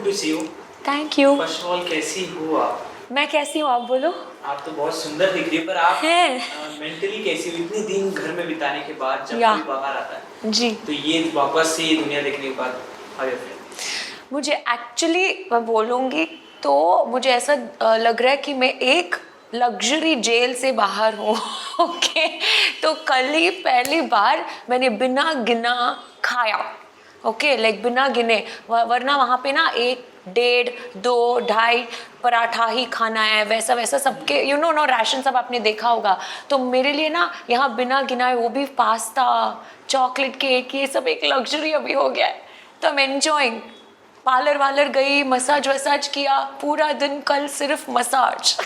Good to see you. Thank you. First of all कैसी हो आप? मैं कैसी हूँ आप बोलो। आप तो बहुत सुंदर दिख रही है, पर आप हैं मेंटली कैसी हो इतने दिन घर में बिताने के बाद जब या कोई बाहर आता है जी। तो ये वापस से ये दुनिया देखने के बाद हाउ यू फील? मुझे एक्चुअली मैं बोलूँगी तो मुझे ऐसा लग रहा है कि मैं एक लग्जरी जेल से बाहर हूँ। ओके, तो कल ही पहली बार मैंने बिना गिना खाया। ओके, लाइक बिना गिने, वरना वहाँ पे ना 1, 1.5, 2, 2.5 पराठा ही खाना है, वैसा वैसा सबके यू नो राशन सब आपने देखा होगा। तो मेरे लिए ना यहाँ बिना गिनाए वो भी पास्ता, चॉकलेट केक, ये सब एक लग्जरी अभी हो गया है। तो आई एम एंजॉइंग। पार्लर वालर गई, मसाज वसाज किया, पूरा दिन कल सिर्फ मसाज।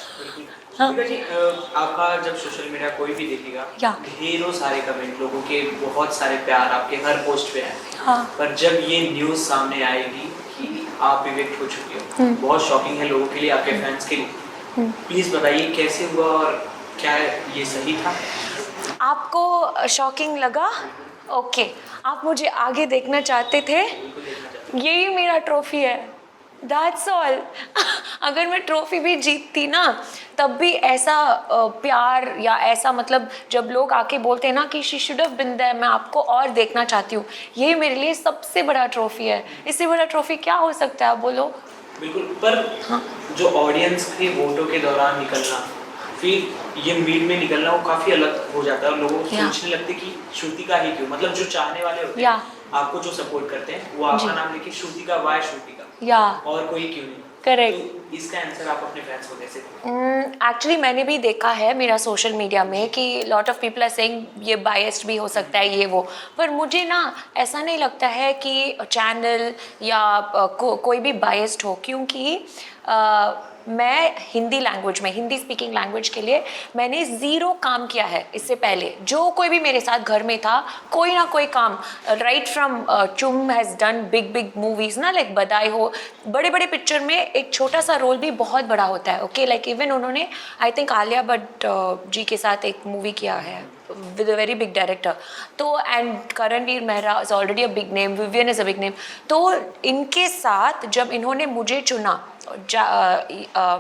हाँ। जी, आपका जब सोशल मीडिया कोई भी देखेगा या ढेरों सारे कमेंट, लोगों के बहुत सारे प्यार आपके हर पोस्ट पे है। हाँ। पर जब ये न्यूज़ सामने आएगी कि आप इविक्ट हो चुके हो, बहुत शॉकिंग है लोगों के लिए, आपके फैंस के लिए। प्लीज़ बताइए कैसे हुआ और क्या ये सही था? आपको शॉकिंग लगा? ओके, आप मुझे आगे देखना चाहते थे, यही मेरा ट्रॉफी है, दैट्स ऑल। अगर मैं ट्रॉफी भी जीतती ना तब भी ऐसा प्यार या ऐसा मतलब जब लोग आके बोलते हैं ना कि she should have been there, मैं आपको और देखना चाहती हूँ, ये मेरे लिए सबसे बड़ा ट्रॉफी है। इससे बड़ा ट्रॉफी क्या हो सकता है आप बोलो? बिल्कुल, पर हाँ। जो ऑडियंस के वोटों के दौरान निकलना, फिर ये मीड में निकलना, वो काफ़ी अलग हो जाता है और लोग सोचने लगते कि श्रुतिका ही क्यों, मतलब जो चाहने वाले होते हैं आपको, जो सपोर्ट करते हैं, वो आपका नाम लेके श्रुतिका, वाई श्रुतिका, या और कोई क्यों नहीं। करेक्ट। तो इसका आंसर आप अपने फैंस को कैसे देते? एक्चुअली मैंने भी देखा है मेरा सोशल मीडिया में कि lot of people are saying ये बायस्ड भी हो सकता है ये वो, पर मुझे ना ऐसा नहीं लगता है कि चैनल या कोई भी बायस्ड हो, क्योंकि मैं हिंदी लैंग्वेज में, हिंदी स्पीकिंग लैंग्वेज के लिए मैंने 0 काम किया है इससे पहले। जो कोई भी मेरे साथ घर में था, कोई ना कोई काम, राइट फ्रॉम चुम हैज़ डन बिग मूवीज़ ना, लाइक बधाई हो, बड़े बड़े पिक्चर में एक छोटा सा रोल भी बहुत बड़ा होता है। ओके, लाइक इवन उन्होंने आई थिंक आलिया भट्ट जी के साथ एक मूवी किया है with a very big director, तो and Karanveer Mehra is already a big name, Vivian is a big name. तो इनके साथ जब इन्होंने मुझे चुना,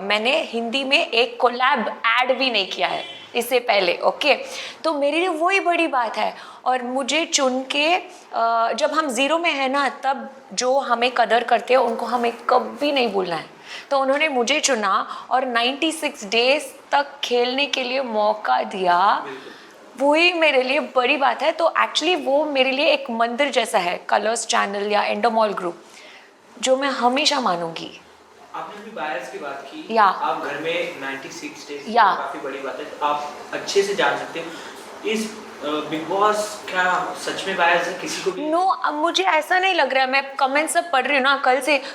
मैंने हिंदी में एक कोलैब ऐड भी नहीं किया है इससे पहले। ओके, तो मेरे लिए वही बड़ी बात है। और मुझे चुन के जब हम 0 में है ना, तब जो हमें कदर करते हैं उनको हमें कभी नहीं भूलना है। तो उन्होंने मुझे चुना और 96 डेज तक खेलने के लिए मौका दिया, वही मेरे लिए बड़ी बात है। तो एक्चुअली वो मेरे लिए एक मंदिर जैसा है, कलर्स चैनल या एंडोमॉल ग्रुप, जो मैं हमेशा मानूंगी। आपने भी बायस की बात की, या आप घर में 96 डेज, या काफ़ी बड़ी बात है, तो आप अच्छे से जान सकते हो इस बिग बॉस क्या सच में बायस है किसी को भी? नो, अब मुझे ऐसा नहीं लग रहा है। मैं कमेंट सब पढ़ रही हूँ ना,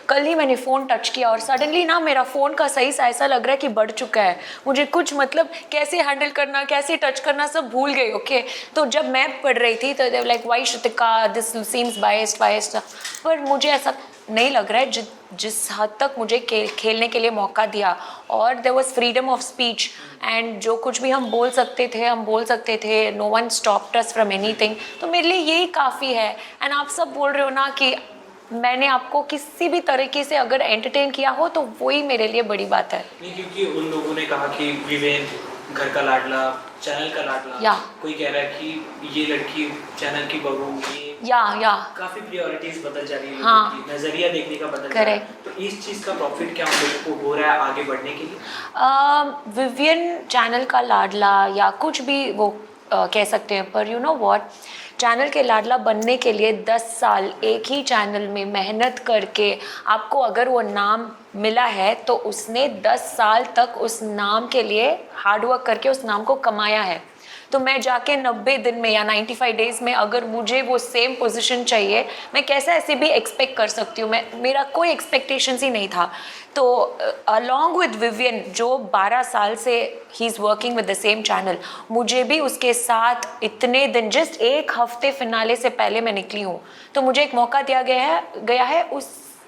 कल ही मैंने फ़ोन टच किया और सडनली ना मेरा फ़ोन का साइज ऐसा लग रहा है कि बढ़ चुका है। मुझे कुछ मतलब कैसे हैंडल करना, कैसे टच करना सब भूल गई। ओके, तो जब मैं पढ़ रही थी तो they like why Shrutika this seems biased, पर मुझे ऐसा नहीं लग रहा है। जिस हद तक मुझे खेलने के लिए मौका दिया और there was freedom of speech, and जो कुछ भी हम बोल सकते थे, no one stopped us from anything. तो मेरे लिए यही काफ़ी है। एंड आप सब बोल रहे हो ना कि मैंने आपको किसी भी तरीके से अगर एंटरटेन किया हो तो वही मेरे लिए बड़ी बात है। नहीं, क्योंकि उन लोगों ने कहा कि विवेन घर का लाडला, चैनल का लाडला, या कोई कह रहा है कि ये लड़की चैनल की बहू, ये या काफी प्रायोरिटीज बदल जा रही है, हाँ, लोगों की नजरिया देखने का बदल जा रहा है। तो इस चीज का प्रॉफिट क्या हम लोगों को हो रहा है आगे बढ़ने के लिए? विवियन चैनल का लाडला या कुछ भी वो कह सकते हैं, पर यू नो व्हाट, चैनल के लाडला बनने के लिए 10 साल एक ही चैनल में मेहनत करके आपको अगर वो नाम मिला है तो उसने 10 साल तक उस नाम के लिए हार्डवर्क करके उस नाम को कमाया है। तो मैं जाके 90 दिन में या 95 डेज़ में अगर मुझे वो सेम पोजीशन चाहिए, मैं कैसे ऐसे भी एक्सपेक्ट कर सकती हूँ? मेरा कोई एक्सपेक्टेशंस ही नहीं था। तो अलॉन्ग विद विवियन जो 12 साल से he is working with the same channel, मुझे भी उसके साथ इतने दिन, जस्ट 1 हफ्ते फिनाले से पहले मैं निकली हूँ, तो मुझे एक मौका दिया गया है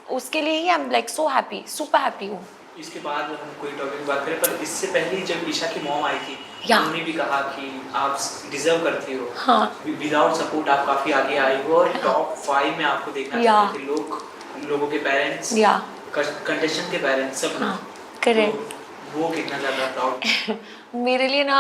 उसके लिए ही I am like so happy, super happy हूँ। इसके बाद हम कोई टॉपिक बात करें, पर इससे पहले जब ईशा की मॉम आई थी, उन्होंने भी कहा कि आप डिजर्व करती हो। हाँ। विदाउट सपोर्ट आप काफ़ी आगे आई हो और टॉप 5 में आपको देखना चाहते थे लोगों के पेरेंट्स, कंटेस्टेंट के पेरेंट्स सब ना, करेक्ट। तो वो कितना ज़्यादा प्राउड? मेरे लिए ना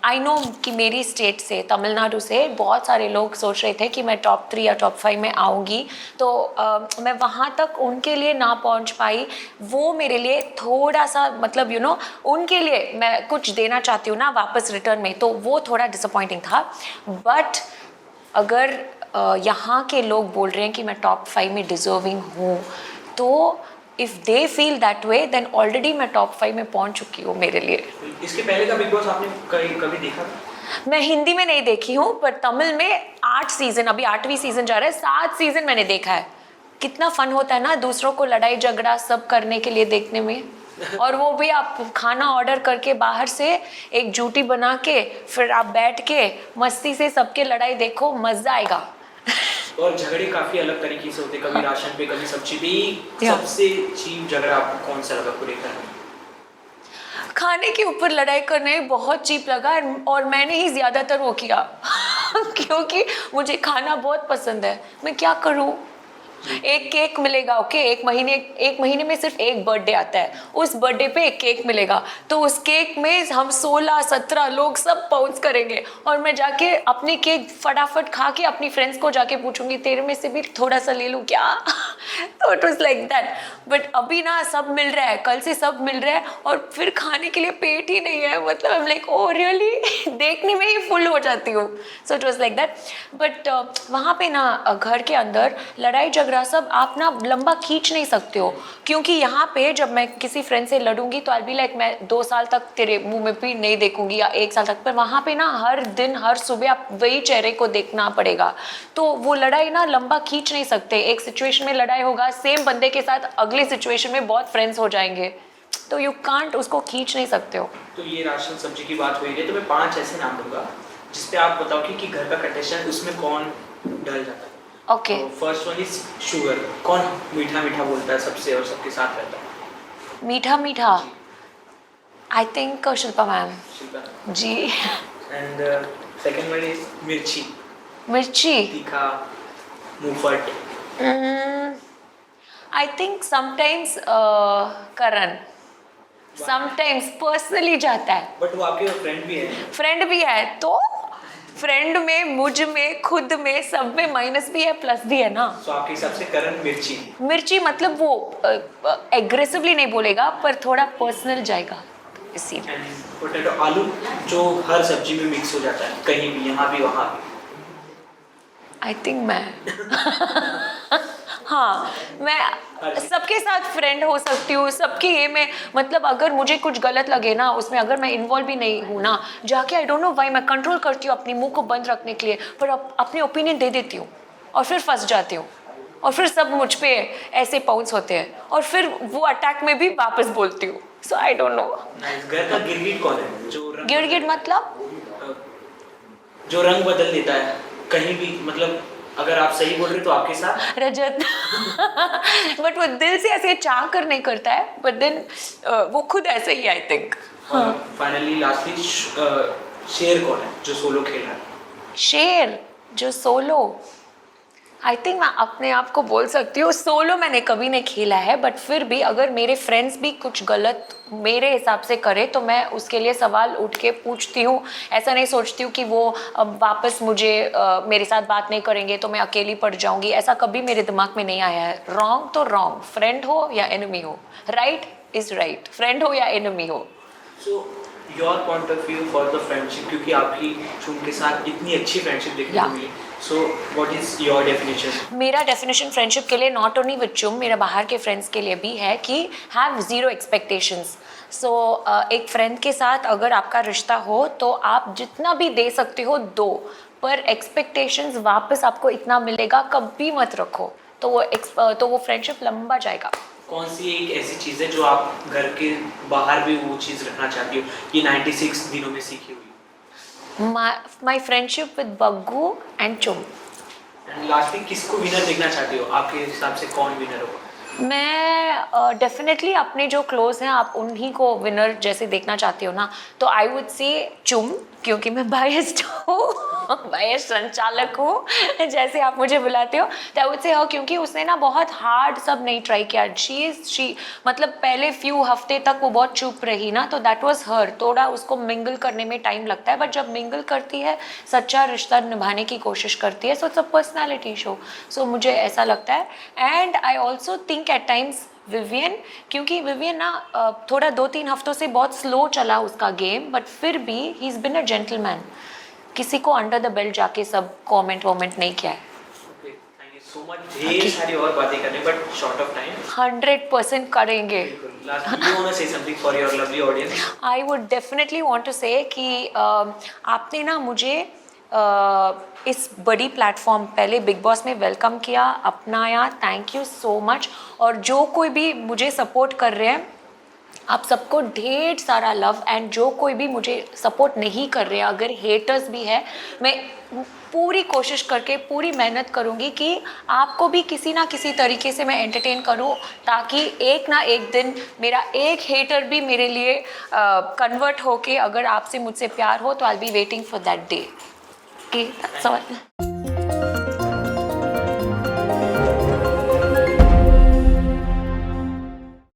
आई नो कि मेरी स्टेट से, तमिलनाडु से बहुत सारे लोग सोच रहे थे कि मैं टॉप 3 या टॉप 5 में आऊँगी, तो मैं वहाँ तक उनके लिए ना पहुँच पाई। वो मेरे लिए थोड़ा सा मतलब यू नो उनके लिए मैं कुछ देना चाहती हूँ ना वापस रिटर्न में, तो वो थोड़ा डिसअपॉइंटिंग था। बट अगर यहाँ के लोग बोल रहे हैं कि मैं टॉप 5 में डिजर्विंग हूँ, तो if they feel that way then already मैं टॉप 5 में पहुँच चुकी हूँ मेरे लिए। इसके पहले का बिग बॉस आपने कभी देखा था? मैं हिंदी में नहीं देखी हूँ, पर तमिल में 8 सीज़न, अभी 8वीं सीज़न जा रहा है, 7 सीज़न मैंने देखा है। कितना फन होता है ना दूसरों को लड़ाई झगड़ा सब करने के लिए देखने में। और वो भी आप खाना ऑर्डर करके बाहर से एक जूटी बना के फिर आप बैठ के मस्ती से सबके लड़ाई देखो, मज़ा आएगा। और झगड़े काफी अलग तरीके से होते, कभी राशन पे कभी सब्जी पे। सबसे चीप झगड़ा आपको कौन सा लगा पूरे घर में? खाने के ऊपर लड़ाई करने बहुत चीप लगा, और मैंने ही ज़्यादातर वो किया क्योंकि मुझे खाना बहुत पसंद है। मैं क्या करूँ, एक केक मिलेगा, ओके, एक महीने में सिर्फ एक बर्थडे आता है, उस बर्थडे पे एक केक मिलेगा, तो उस केक में हम 16-17 लोग सब पाउंस करेंगे, और मैं जाके अपनी केक फटाफट खा के अपनी फ्रेंड्स को जाके पूछूंगी तेरे में से भी थोड़ा सा ले लूँ क्या तो it was like that. But अभी ना सब मिल रहा है, कल से सब मिल रहा है, और फिर खाने के लिए पेट ही नहीं है, मतलब आई एम लाइक ओ रियली देखने में ही फुल हो जाती हूँ। So it was like that. But वहाँ पे ना घर के अंदर लड़ाई झगड़ा सब आप ना लंबा खींच नहीं सकते हो, क्योंकि यहाँ पे जब मैं किसी फ्रेंड से लड़ूंगी तो आई बी लाइक मैं 2 साल तक तेरे मुंह में भी नहीं देखूंगी या 1 साल तक, पर वहाँ पे ना हर दिन हर सुबह आप वही चेहरे को देखना पड़ेगा, तो वो लड़ाई ना लंबा खींच नहीं सकते। एक सिचुएशन में लड़ाई होगा सेम बंदे के साथ, अगले सिचुएशन में बहुत फ्रेंड्स हो जाएंगे, तो यू कांट उसको खींच नहीं सकते हो। तो ये राशन सब्जी की बात हुई है, तो मैं 5 ऐसे नाम दूंगा जिसपे आप बताओ कि घर का कंटेस्टेंट उसमें कौन डल जाता है। Okay, first one is sugar. कौन मीठा मीठा बोलता है सबसे और सबके साथ रहता है? मीठा मीठा, I think Shilpa ma'am Shilpa ji. And second one is mirchi. मिर्ची, तीखा, मुंहफट। I think sometimes Karan, sometimes personally जाता है। बट वो आपके फ्रेंड भी है, तो फ्रेंड में, मुझ में, खुद में, सब में माइनस भी है प्लस भी है ना। तो आपके हिसाब से करण मिर्ची मतलब वो एग्रेसिवली नहीं बोलेगा पर थोड़ा पर्सनल जाएगा इसी। पोटैटो, आलू जो हर सब्जी में मिक्स हो जाता है, कहीं भी, यहाँ भी वहाँ भी। आई थिंक मैं हाँ, मैं सबके साथ फ्रेंड हो सकती हूँ, सबके ये में मतलब अगर मुझे कुछ गलत लगे ना उसमें, अगर मैं इन्वॉल्व भी नहीं हूँ ना, जाके आई डोंट नो व्हाई मैं कंट्रोल करती हूँ अपनी मुंह को बंद रखने के लिए, पर अपनी ओपिनियन दे देती हूँ और फिर फंस जाती हूँ, और फिर सब मुझ पे ऐसे पाउंस होते हैं, और फिर वो अटैक में भी वापस बोलती हूँ। सो आई डोंट नो। घर का गिरगिट कौन है? जो गिरगिट मतलब जो रंग बदल देता है कहीं भी, मतलब अगर आप सही बोल रहे तो आपके साथ रजत बट वो दिल से ऐसे चाह कर नहीं करता है, बट देन वो खुद ऐसे ही आई थिंक। फाइनली लास्टली शेर कौन है जो सोलो खेल रहा है? शेर जो सोलो, आई थिंक मैं अपने आप को बोल सकती हूँ सोलो मैंने कभी नहीं खेला है, बट फिर भी अगर मेरे फ्रेंड्स भी कुछ गलत मेरे हिसाब से करे तो मैं उसके लिए सवाल उठ के पूछती हूँ। ऐसा नहीं सोचती हूँ कि वो अब वापस मुझे मेरे साथ बात नहीं करेंगे तो मैं अकेली पड़ जाऊँगी, ऐसा कभी मेरे दिमाग में नहीं आया है। रॉन्ग तो रॉन्ग, फ्रेंड हो या एनिमी हो, राइट इज़ राइट, फ्रेंड हो या एनिमी हो। So your point of view for the friendship, क्योंकि आपकी उनके साथ इतनी अच्छी फ्रेंडशिप देखने को मिली, so what is your definition? मेरा डेफिनेशन फ्रेंडशिप के लिए नॉट ओनली विद चुम, मेरा बाहर के फ्रेंड्स के लिए भी है कि हैव ज़ीरो एक्सपेक्टेशंस। सो एक फ्रेंड के साथ अगर आपका रिश्ता हो तो आप जितना भी दे सकते हो दो, पर एक्सपेक्टेशंस वापस आपको इतना मिलेगा कभी मत रखो, तो वो फ्रेंडशिप लंबा जाएगा। कौन सी एक ऐसी चीज़ है जो आप घर के बाहर भी वो चीज़ रखना चाहती हो, ये 96 दिनों में सीखी हुई? My friendship with Baggu and चुम। एंड लास्टली किसको विनर देखना चाहती हो? आपके हिसाब से कौन विनर होगा? मैं डेफिनेटली अपने जो क्लोज हैं आप उन्हीं को विनर जैसे देखना चाहती हो ना, तो आई वुड से चुम, क्योंकि मैं बायस्ड हूँ, बायस्ड संचालक हूँ जैसे आप मुझे बुलाते हो, तो आई वुड से हाँ, क्योंकि उसने ना बहुत हार्ड सब नहीं ट्राई किया। शी मतलब पहले फ्यू हफ्ते तक वो बहुत चुप रही ना, तो दैट वाज हर, थोड़ा उसको मिंगल करने में टाइम लगता है, बट जब मिंगल करती है सच्चा रिश्ता निभाने की कोशिश करती है, so it's a personality show. So मुझे ऐसा लगता है। And I also think at times Vivian, क्योंकि विवियन ना थोड़ा 2-3 हफ्तों से बहुत स्लो चला उसका गेम, बट फिर भी he is been a gentleman, किसी को अंडर द बेल्ट जाके सब कमेंट वमेंट नहीं किया है। Thank you so much. ढेर सारी और बातें करने, बट शॉर्ट ऑफ टाइम 100% करेंगे। Last, you want to say something for your lovely audience? I would definitely want to say कि आपने ना मुझे इस बड़ी प्लेटफॉर्म पहले बिग बॉस में वेलकम किया, अपनाया, थैंक यू सो मच। और जो कोई भी मुझे सपोर्ट कर रहे हैं, आप सबको ढेर सारा लव। एंड जो कोई भी मुझे सपोर्ट नहीं कर रहे हैं, अगर हेटर्स भी है, मैं पूरी कोशिश करके पूरी मेहनत करूँगी कि आपको भी किसी ना किसी तरीके से मैं एंटरटेन करूँ, ताकि एक ना एक दिन मेरा एक हेटर भी मेरे लिए कन्वर्ट होके अगर आपसे मुझसे प्यार हो, तो I will be waiting for that day. Okay, that's all.